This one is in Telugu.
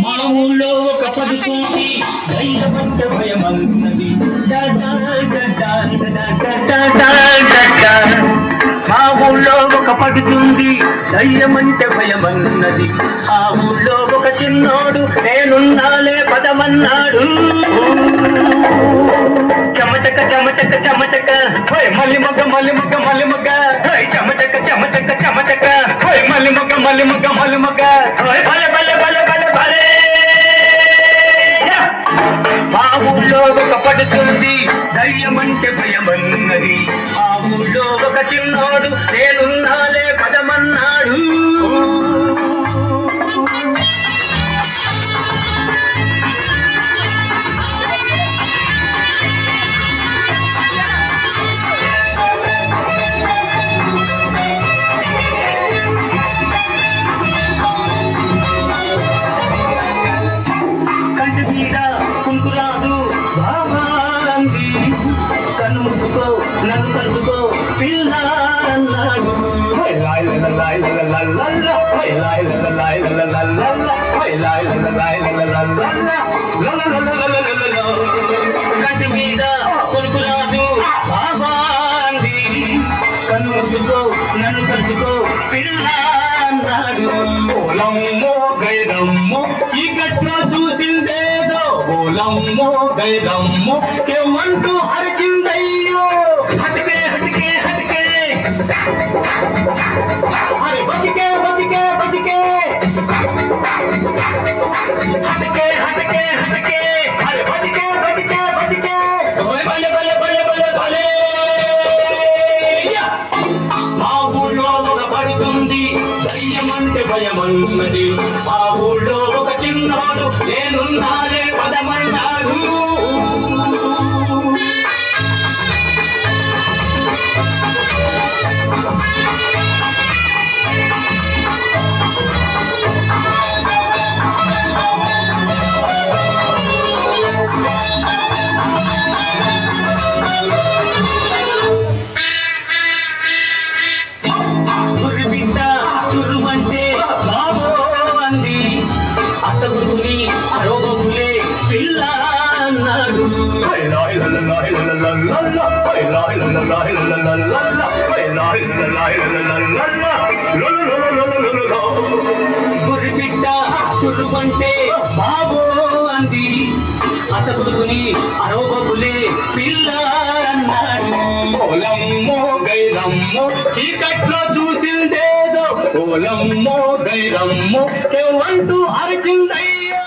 మా ఊళ్ళో ఒక పడుతుంది ధైర్యమంటే భయమన్నది. మా ఊళ్ళో ఒక పడుతుంది ధైర్యమంటే భయమన్నది. ఆ ఊళ్ళో ఒక చిన్నోడు నేనున్నాలే పదమన్నాడు. చెమచక చెమచక చెమచక మల్లి మొగ్గ మల్లి మొగ్గ మల్లి మొగ్గ చెమచక చెమచక చెమచక మల్లి మొగ్గ మల్లి మొగ్గ మల్లి మొగ్గ భలే భలే భలే భలే భలే. మా ఊళ్ళో ఒక పడుతుంది ధైర్యమంటే భయమన్నది. ఆ ఊళ్ళో ఒక చిన్నోడు నేనున్నాలే పదమన్నాడు. కుంకురాదు బాబాంది కన్ను ముసుకో నన్ను కలుసుకో పిల్లన్నాడు. కంటి మీద కొనుకురాదు బాబాంది కన్ను ముసుకో నన్ను కలుసుకో పిల్లన్నాడు. ఓలమ్మో గైరమ్మో ఈ ఘటన చూసిందేదో ఓలమ్మో గైరమ్మో ఏమంటూ అరిచిందయ్యో. హటికే హటికే హటికే అరే బతికే బతికే బతికే హటికే హటికే హటికే అరే బతికే బతికే బతికే భలే భలే భలే భలే భలే. మా ఊళ్ళో ఒక పడుతుంది ధైర్యమంటే భయమన్నది. ఆ ఊళ్ళో ఒక చిన్నవాడు నేనున్నాలే పదమన్నాడు. గురిబిడ్డ చురుమంటే బాబో అంది అత్తగురుని అరోగులే పిల్ల అన్నాడు. గురిబిడ్డ చురుమంటే బాబో అంది అత్తగురుని అరోగులే పిల్ల అన్నాడు. ఓలమ్మో గైరమ్మో చీకట్లో చూసిందేదో ఓలమ్మో గైరమ్మో ఏమంటూ అరిచిందయ్యా.